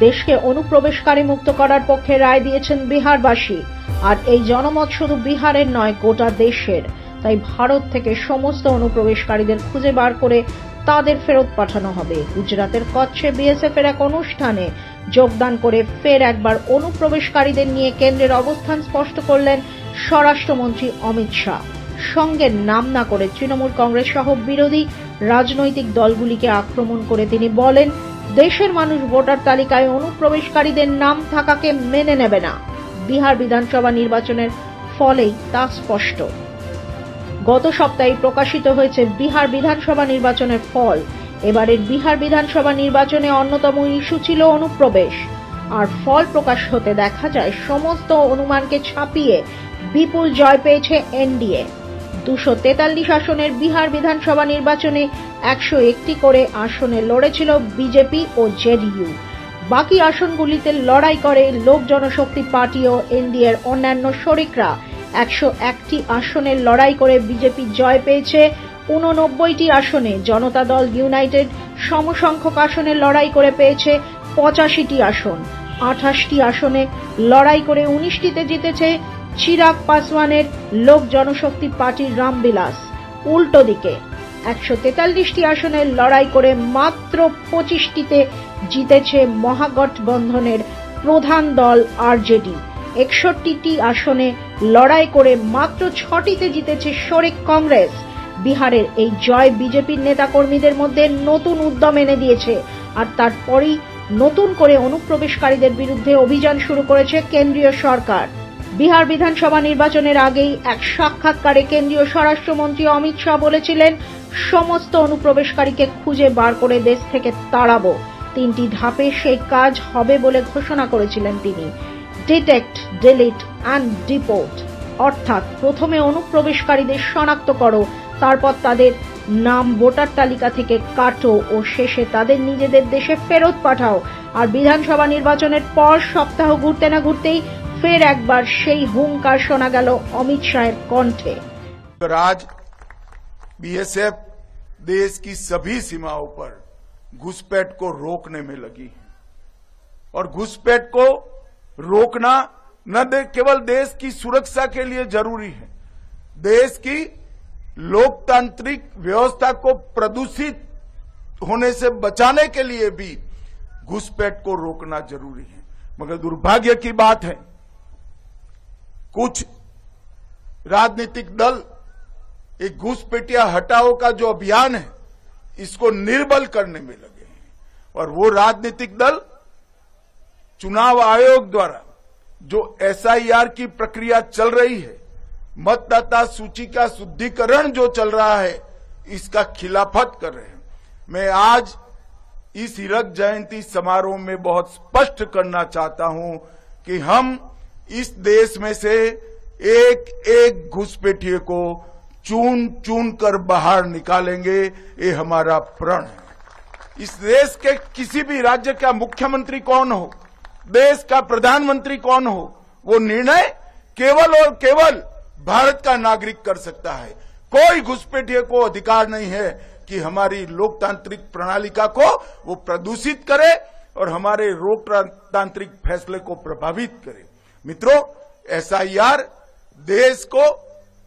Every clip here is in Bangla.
দেশকে অনুপ্রবেশকারী মুক্ত করার পক্ষে রায় দিয়েছেন বিহারবাসী। আর এই জনমত শুধু বিহারের নয়, গোটা দেশের। তাই ভারত থেকে সমস্ত অনুপ্রবেশকারীদের খুঁজে বার করে তাদের ফেরত পাঠানো হবে। গুজরাতের কচ্ছে বিএসএফ এর এক অনুষ্ঠানে যোগদান করে ফের একবার অনুপ্রবেশকারীদের নিয়ে কেন্দ্রের অবস্থান স্পষ্ট করলেন স্বরাষ্ট্রমন্ত্রী অমিত শাহ। সঙ্গে নাম না করে তৃণমূল কংগ্রেস সহ বিরোধী রাজনৈতিক দলগুলিকে আক্রমণ করে তিনি বলেন, দেশের মানুষ ভোটার তালিকায় অনুপ্রবেশকারীদের নাম থাকাকে মেনে নেবে না। বিহার বিধানসভা নির্বাচনের ফলেই তা স্পষ্ট। গত সপ্তাহে প্রকাশিত হয়েছে বিহার বিধানসভা নির্বাচনের ফল। এবারের বিহার বিধানসভা নির্বাচনে অন্যতম ইস্যু ছিল অনুপ্রবেশ। আর ফল প্রকাশ হতে দেখা যায় সমস্ত অনুমানকে ছাপিয়ে বিপুল জয় পেয়েছে এনডিএ। 243 আসনের বিহার বিধানসভা নির্বাচনে 101টি করে আসনে লড়েছিল বিজেপি ও জেডিইউ। বাকি আসনগুলিতে লড়াই করে লোক জনশক্তি পার্টি ও এনডিএর অন্যান্য শরিকরা। 101টি আসনের লড়াই করে বিজেপি জয় পেয়েছে 89টি আসনে। জনতা দল ইউনাইটেড সমসংখ্যক আসনে লড়াই করে পেয়েছে 85টি আসন। 28টি আসনে লড়াই করে 19টিতে জিতেছে চিরাগ পাসওয়ানের লোক জনশক্তি পার্টির রামবিলাস। উল্টো দিকে 143টি আসনের লড়াই করে মাত্র 25টিতে জিতেছে মহাগঠবন্ধনের প্রধান দল আরজেডি। 61টি আসনে লড়াই করে মাত্র 6টিতে জিতেছে শরিক কংগ্রেস। বিহারের এই জয় বিজেপির নেতাকর্মীদের মধ্যে নতুন উদ্যম এনে দিয়েছে। আর তারপরই নতুন করে অনুপ্রবেশকারীদের বিরুদ্ধে অভিযান শুরু করেছে কেন্দ্রীয় সরকার। বিহার বিধানসভা নির্বাচনের আগেই এক সাক্ষাৎকারে কেন্দ্রীয় স্বরাষ্ট্রমন্ত্রী অমিত শাহ বলেছিলেন, সমস্ত অনুপ্রবেশকারীকে খুঁজে বার করে দেশ থেকে তাড়াবো। 3টি ধাপে সেই কাজ হবে বলে ঘোষণা করেছিলেন তিনি। ডিটেক্ট, ডিলিট অ্যান্ড ডিপোর্ট, অর্থাৎ প্রথমে অনুপ্রবেশকারীদের শনাক্ত করো, তারপর তাদের নাম ভোটার তালিকা থেকে কাটো ও শেষে তাদের নিজেদের দেশে ফেরত পাঠাও। আর বিধানসভা নির্বাচনের পর সপ্তাহ ঘুরতে না ঘুরতেই ফের একবার সেই হুঙ্কার শোনা গেল অমিত শাহের কণ্ঠে। आज बीएसएफ देश की सभी सीमाओं पर घुसपैठ को रोकने में लगी है और घुसपैठ को रोकना न केवल देश की सुरक्षा के लिए जरूरी है, देश की लोकतांत्रिक व्यवस्था को प्रदूषित होने से बचाने के लिए भी घुसपैठ को रोकना जरूरी है। मगर दुर्भाग्य की बात है, कुछ राजनीतिक दल एक घुसपैठिया हटाओ का जो अभियान है इसको निर्बल करने में लगे हैं। और वो राजनीतिक दल चुनाव आयोग द्वारा जो एसआईआर की प्रक्रिया चल रही है, मतदाता सूची का शुद्धिकरण जो चल रहा है, इसका खिलाफत कर रहे हैं। मैं आज इस हीरक जयंती समारोह में बहुत स्पष्ट करना चाहता हूं कि हम इस देश में से एक एक घुसपैठिए को चुन चुन कर बाहर निकालेंगे, ये हमारा प्रण है। इस देश के किसी भी राज्य का मुख्यमंत्री कौन हो, देश का प्रधानमंत्री कौन हो, वो निर्णय केवल और केवल भारत का नागरिक कर सकता है। कोई घुसपैठिए को अधिकार नहीं है कि हमारी लोकतांत्रिक प्रणालिका को वो प्रदूषित करे और हमारे लोकतांत्रिक फैसले को प्रभावित करे। मित्रों, एसआईआर देश को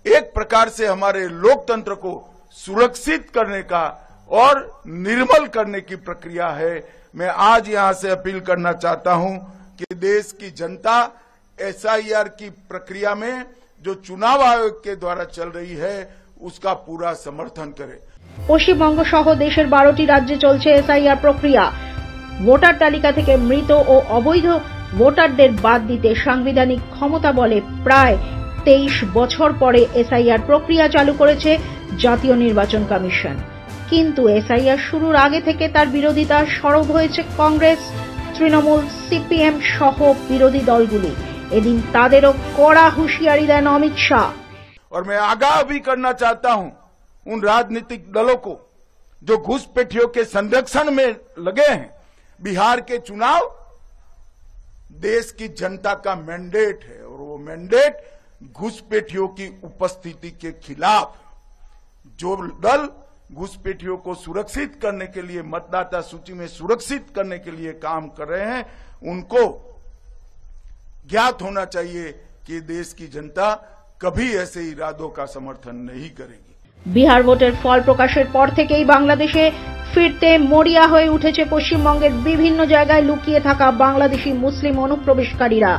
एक प्रकार से हमारे लोकतंत्र को सुरक्षित करने का और निर्मल करने की प्रक्रिया है। मैं आज यहां से अपील करना चाहता हूं कि देश की जनता एसआईआर की प्रक्रिया में जो चुनाव आयोग के द्वारा चल रही है उसका पूरा समर्थन करे। পশ্চিমবঙ্গ সহ দেশের 12টি রাজ্যে চলছে এসআইআর প্রক্রিয়া। ভোটার তালিকা থেকে মৃত ও অবৈধ ভোটারদের বাদ দিতে সাংবিধানিক ক্ষমতা বলে প্রায় 23 বছর পরে এসআইআর প্রক্রিয়া চালু করেছে জাতীয় নির্বাচন কমিশন। কিন্তু এসআইআর শুরুর আগে থেকে তার বিরোধিতা সরব হয়েছে কংগ্রেস, তৃণমূল, সিপিএম সহ বিরোধী দলগুলি। এদিন তাদেরও কড়া হুঁশিয়ারি দেন অমিত শাহ। और मैं आगाह भी करना चाहता हूं उन राजनीतिक दलों को जो घुसपैठियों के संरक्षण में लगे हैं। बिहार के चुनाव देश की जनता का मैंडेट है और वो मैंडेट घुसपैठियों की उपस्थिति के खिलाफ। जो दल घुसपैठियों को सुरक्षित करने के लिए, मतदाता सूची में सुरक्षित करने के लिए काम कर रहे हैं, उनको ज्ञात होना चाहिए कि देश की जनता कभी ऐसे इरादों का समर्थन नहीं करेगी। বিহার ভোটের ফল প্রকাশের পর থেকেই বাংলাদেশে ফিরতে মরিয়া হয়ে উঠেছে পশ্চিমবঙ্গের বিভিন্ন জায়গায় লুকিয়ে থাকা বাংলাদেশি মুসলিম অনুপ্রবেশকারীরা।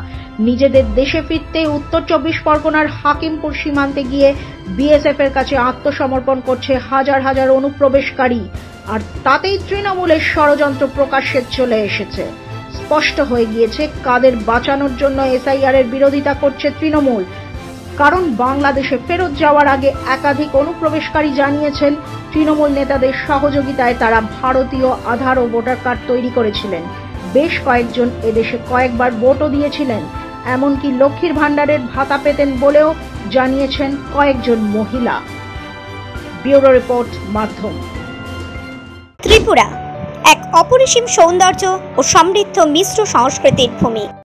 নিজেদের দেশে ফিরতে উত্তর 24 পরগনার হাকিমপুর সীমান্তে গিয়ে বিএসএফ এর কাছে আত্মসমর্পণ করছে হাজার হাজার অনুপ্রবেশকারী। আর তাতেই তৃণমূলের ষড়যন্ত্র প্রকাশ্যে চলে এসেছে। স্পষ্ট হয়ে গিয়েছে কাদের বাঁচানোর জন্য এসআইআর এর বিরোধিতা করছে তৃণমূল। কারণ বাংলাদেশে ফেরত যাওয়ার আগে একাধিক অনুপ্রবেশকারী জানিয়েছেন তৃণমূল নেতাদের সহযোগিতায় তারা ভারতীয় আধার ও ভোটার কার্ড তৈরি করেছিলেন। বেশ কয়েকজন এদেশে কয়েকবার ভোটও দিয়েছিলেন, এমনকি লক্ষ্মীর ভাণ্ডারের ভাতা পেতেন বলেও জানিয়েছেন কয়েকজন মহিলা। ব্যুরো রিপোর্ট, মাধ্যম। ত্রিপুরা এক অপরিসীম সৌন্দর্য ও সমৃদ্ধ মিশ্র সংস্কৃতির ভূমি।